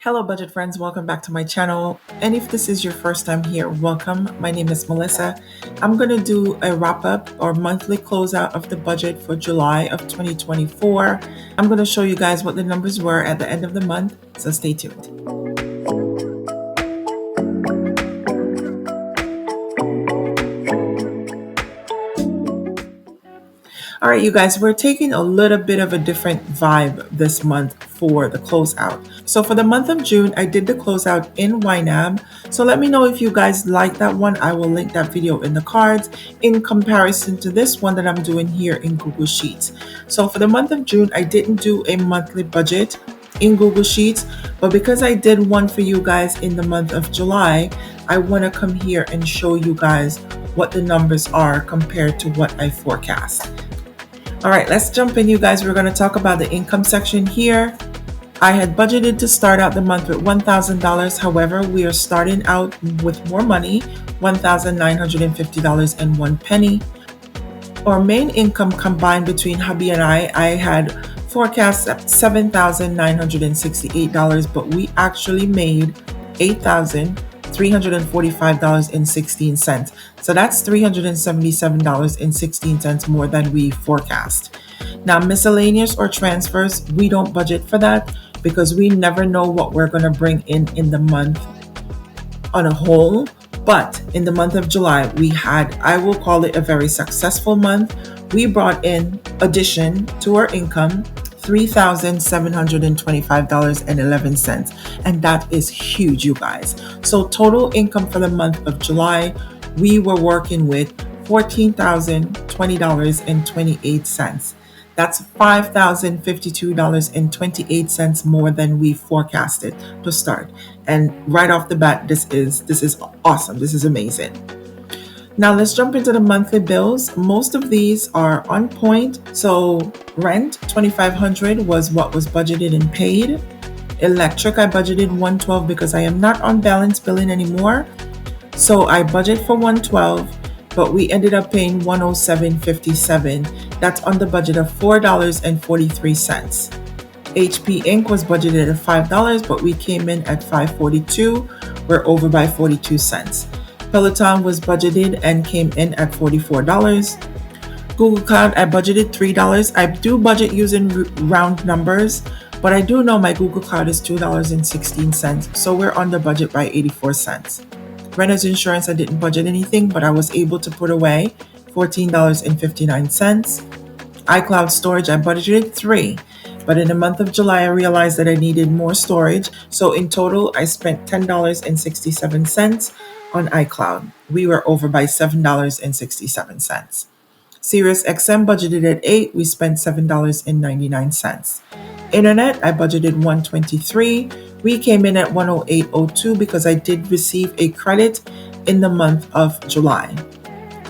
Hello, budget friends. Welcome back to my channel. And if this is your first time here, welcome. My name is Melissa. I'm going to do a wrap up or monthly closeout of the budget for July of 2024. I'm going to show you guys what the numbers were at the end of the month, so stay tuned. All right, you guys, we're taking a little bit of a different vibe this month for the closeout. So for the month of June, I did the closeout in YNAB. So let me know if you guys like that one. I will link that video in the cards in comparison to this one that I'm doing here in Google Sheets. So for the month of June, I didn't do a monthly budget in Google Sheets, but because I did one for you guys in the month of July, I want to come here and show you guys what the numbers are compared to what I forecast. All right, let's jump in, you guys. We're going to talk about the income section here. I had budgeted to start out the month with $1,000. However, we are starting out with more money, $1,950.01. Our main income combined between hubby and I had forecast at $7,968, but we actually made $8,345.16. So that's $377.16 more than we forecast. Now, miscellaneous or transfers, we don't budget for that because we never know what we're going to bring in the month on a whole. But in the month of July, we had, I will call it a very successful month. We brought in addition to our income, $3,725.11. And that is huge, you guys. So total income for the month of July, we were working with $14,020.28. That's $5,052.28 more than we forecasted to start. And right off the bat, this is awesome. This is amazing. Now let's jump into the monthly bills. Most of these are on point. So rent, $2,500 was what was budgeted and paid. Electric, I budgeted $112 because I am not on balance billing anymore. So I budget for $112, but we ended up paying $107.57. That's on the budget of $4.43. HP Inc. was budgeted at $5, but we came in at $5.42. We're over by 42 cents. Peloton was budgeted and came in at $44. Google Cloud, I budgeted $3. I do budget using round numbers, but I do know my Google Cloud is $2.16, so we're under budget by 84 cents. Renter's insurance, I didn't budget anything, but I was able to put away $14.59. iCloud storage, I budgeted $3. But in the month of July, I realized that I needed more storage. So in total, I spent $10.67 on iCloud. We were over by $7.67. SiriusXM budgeted at $8. We spent $7.99. Internet, I budgeted $123. We came in at $108.02 because I did receive a credit in the month of July.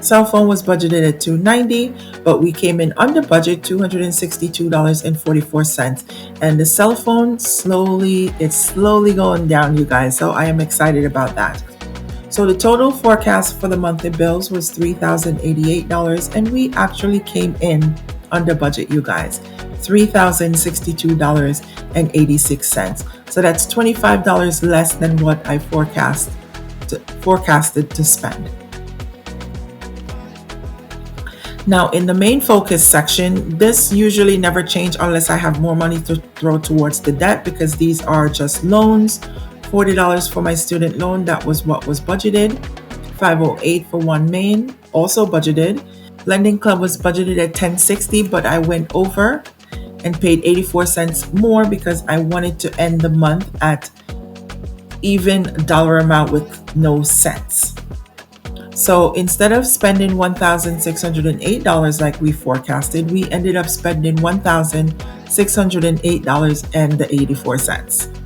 Cell phone was budgeted at $290, but we came in under budget, $262.44. And the cell phone it's slowly going down, you guys. So I am excited about that. So the total forecast for the monthly bills was $3,088, and we actually came in under budget, you guys. $3,062.86. So that's $25 less than what I forecasted to spend. Now, in the main focus section, this usually never changes unless I have more money to throw towards the debt because these are just loans. $40 for my student loan, that was what was budgeted. $508 for one main, also budgeted. Lending Club was budgeted at $1060, but I went over and paid 84 cents more because I wanted to end the month at even dollar amount with no cents. So instead of spending $1,608 like we forecasted, we ended up spending $1,608.84.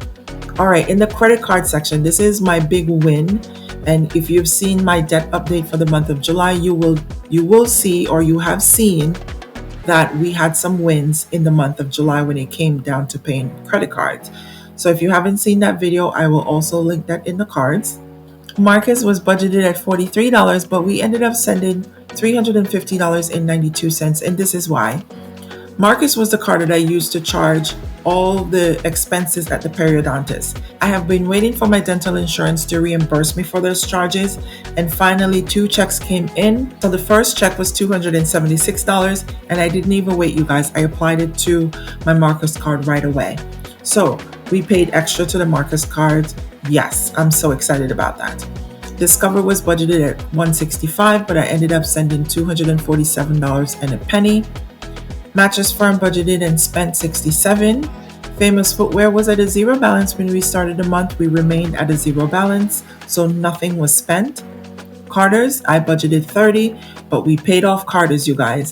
All right, in the credit card section, this is my big win. And if you've seen my debt update for the month of July, you will see, or you have seen, that we had some wins in the month of July when it came down to paying credit cards. So if you haven't seen that video, I will also link that in the cards. Marcus was budgeted at $43, but we ended up sending $350.92, and this is why. Marcus was the card that I used to charge all the expenses at the periodontist. I have been waiting for my dental insurance to reimburse me for those charges, and finally 2 checks came in. So the first check was $276, and I didn't even wait, you guys. I applied it to my Marcus card right away. So we paid extra to the Marcus card. Yes, I'm so excited about that. Discover was budgeted at $165, but I ended up sending $247 and a penny. Mattress Firm budgeted and spent $67. Famous Footwear was at a zero balance when we started the month. We remained at a zero balance, so nothing was spent. Carter's, I budgeted $30, but we paid off Carter's, you guys,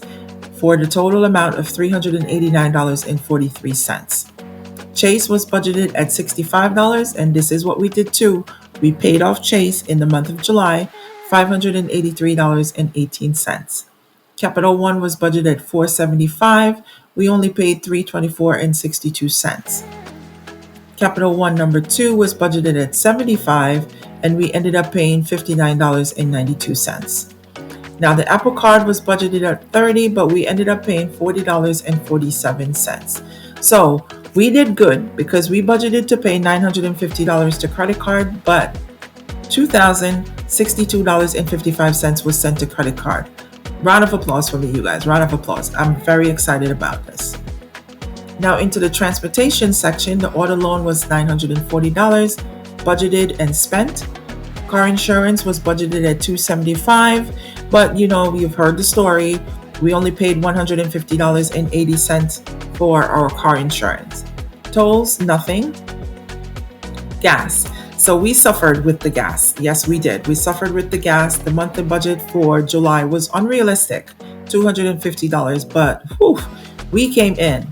for the total amount of $389.43. Chase was budgeted at $65, and this is what we did too. We paid off Chase in the month of July, $583.18. Capital One was budgeted at $475. We only paid $324.62. Capital One number 2 was budgeted at $75, and we ended up paying $59.92. Now the Apple Card was budgeted at $30, but we ended up paying $40.47. So we did good because we budgeted to pay $950 to credit card, but $2,062.55 was sent to credit card. Round of applause for me, you guys. Round of applause. I'm very excited about this. Now into the transportation section, the auto loan was $940, budgeted and spent. Car insurance was budgeted at $275, but you've heard the story. We only paid $150.80 for our car insurance. Tolls, nothing. Gas. So we suffered with the gas. Yes, we did. We suffered with the gas. The monthly budget for July was unrealistic, $250, but we came in.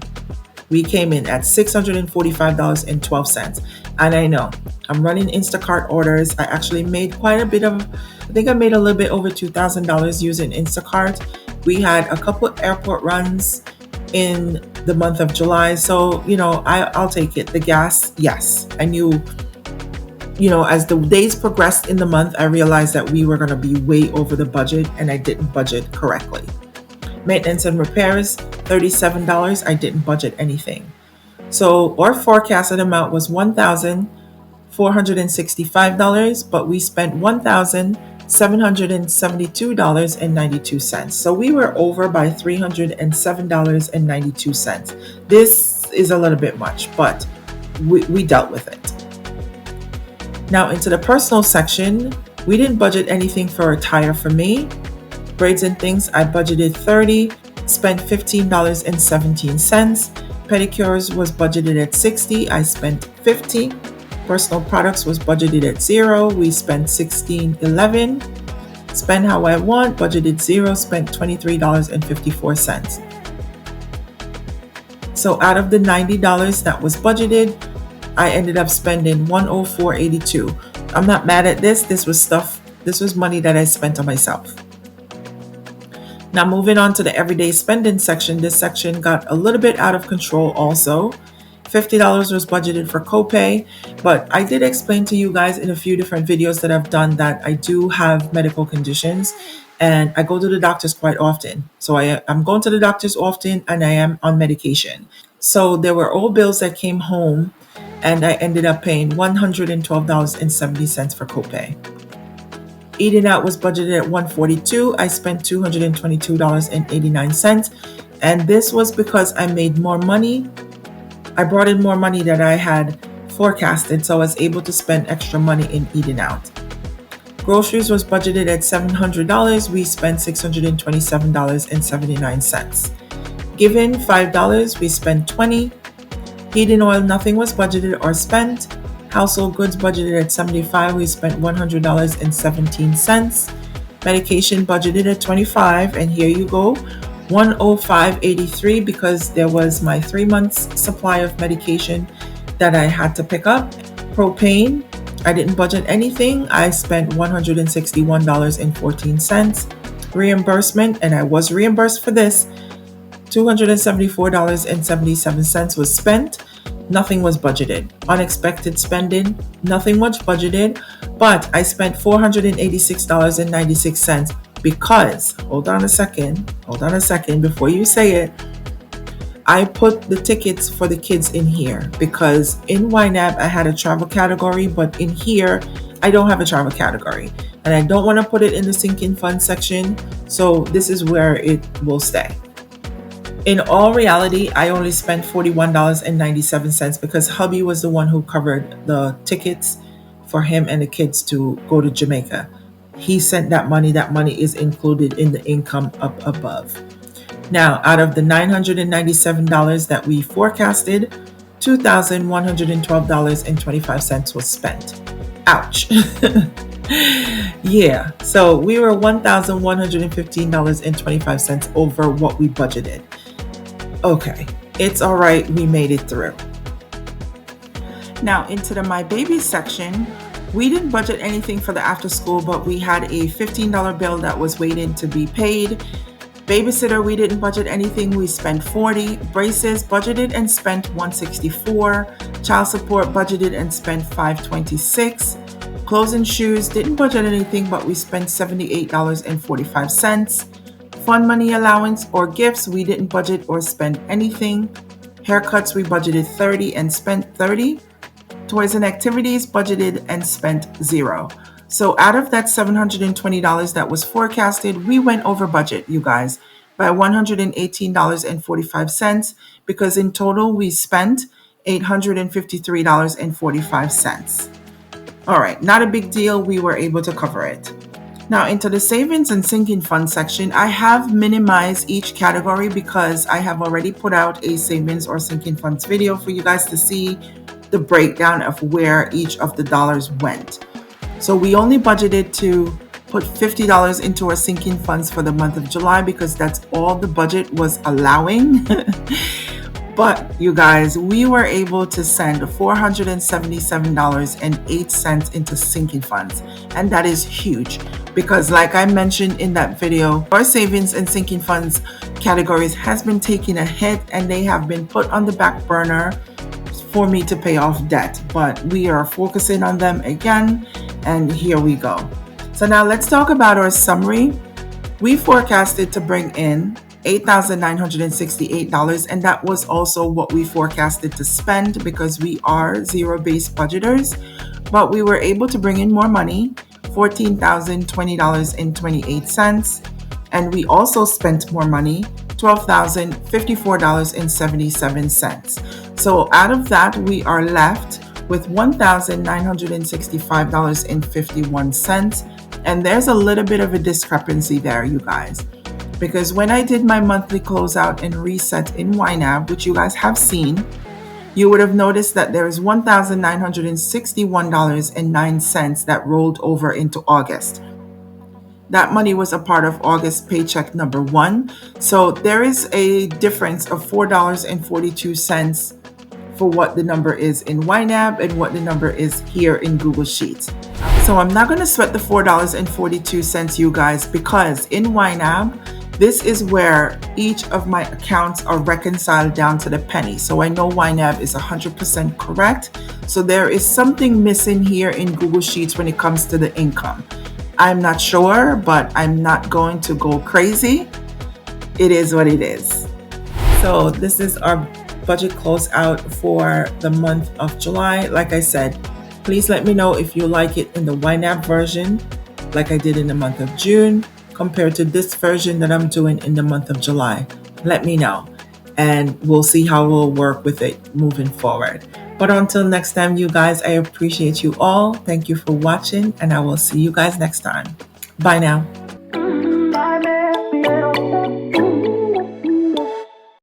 We came in at $645.12. And I know I'm running Instacart orders. I actually made quite a bit of, I think I made a little bit over $2,000 using Instacart. We had a couple airport runs in the month of July. So, I'll take it. The gas, yes. I knew, as the days progressed in the month, I realized that we were going to be way over the budget and I didn't budget correctly. Maintenance and repairs, $37. I didn't budget anything. So our forecasted amount was $1,465, but we spent $1,772.92. So we were over by $307.92. This is a little bit much, but we dealt with it. Now into the personal section, we didn't budget anything for attire for me. Braids and things, I budgeted $30, spent $15.17. Pedicures was budgeted at $60, I spent $50. Personal products was budgeted at $0, we spent $16.11. Spend how I want, budgeted $0, spent $23.54. So out of the $90 that was budgeted, I ended up spending $104.82. I'm not mad at this. This was money that I spent on myself. Now moving on to the everyday spending section, this section got a little bit out of control also. $50 was budgeted for copay, but I did explain to you guys in a few different videos that I've done that I do have medical conditions and I go to the doctors quite often. So I'm going to the doctors often and I am on medication. So there were old bills that came home and I ended up paying $112.70 for copay. Eating out was budgeted at $142. I spent $222.89. And this was because I made more money. I brought in more money than I had forecasted, so I was able to spend extra money in eating out. Groceries was budgeted at $700. We spent $627.79. Given $5, we spent $20. Heating oil, nothing was budgeted or spent. Household goods budgeted at $75. We spent $100.17. Medication budgeted at $25. And here you go, $105.83 because there was my 3 months supply of medication that I had to pick up. Propane, I didn't budget anything. I spent $161.14. Reimbursement, and I was reimbursed for this, $274.77 was spent. Nothing was budgeted. Unexpected spending, nothing much budgeted, but I spent $486.96 because, hold on a second before you say it, I put the tickets for the kids in here because in YNAB I had a travel category, but in here I don't have a travel category. And I don't want to put it in the sinking fund section, so this is where it will stay. In all reality, I only spent $41.97 because hubby was the one who covered the tickets for him and the kids to go to Jamaica. He sent that money. That money is included in the income up above. Now, out of the $997 that we forecasted, $2,112.25 was spent. Ouch. Yeah, so we were $1,115.25 over what we budgeted. Okay, it's all right, we made it through. Now into the My Baby section, we didn't budget anything for the after school, but we had a $15 bill that was waiting to be paid. Babysitter, we didn't budget anything, we spent $40. Braces, budgeted and spent $164. Child support, budgeted and spent $526. Clothes and shoes, didn't budget anything, but we spent $78.45. Fund money allowance or gifts, we didn't budget or spend anything. Haircuts, we budgeted $30 and spent $30. Toys and activities, budgeted and spent $0. So out of that $720 that was forecasted, we went over budget, you guys, by $118.45 because in total we spent $853.45. All right, not a big deal. We were able to cover it. Now into the savings and sinking fund section, I have minimized each category because I have already put out a savings or sinking funds video for you guys to see the breakdown of where each of the dollars went. So we only budgeted to put $50 into our sinking funds for the month of July because that's all the budget was allowing. But you guys, we were able to send $477.08 into sinking funds. And that is huge because like I mentioned in that video, our savings and sinking funds categories has been taking a hit and they have been put on the back burner for me to pay off debt. But we are focusing on them again. And here we go. So now let's talk about our summary. We forecasted to bring in $8,968, and that was also what we forecasted to spend because we are zero-based budgeters, but we were able to bring in more money, $14,020.28, and we also spent more money, $12,054.77. So out of that, we are left with $1,965.51, and there's a little bit of a discrepancy there, you guys. Because when I did my monthly closeout and reset in YNAB, which you guys have seen, you would have noticed that there is $1,961.09 that rolled over into August. That money was a part of August paycheck number 1. So there is a difference of $4.42 for what the number is in YNAB and what the number is here in Google Sheets. So I'm not going to sweat the $4.42, you guys, because in YNAB, this is where each of my accounts are reconciled down to the penny. So I know YNAB is 100% correct. So there is something missing here in Google Sheets when it comes to the income. I'm not sure, but I'm not going to go crazy. It is what it is. So this is our budget closeout for the month of July. Like I said, please let me know if you like it in the YNAB version, like I did in the month of June, compared to this version that I'm doing in the month of July. Let me know, and we'll see how we'll work with it moving forward. But until next time, you guys, I appreciate you all. Thank you for watching, and I will see you guys next time. Bye now.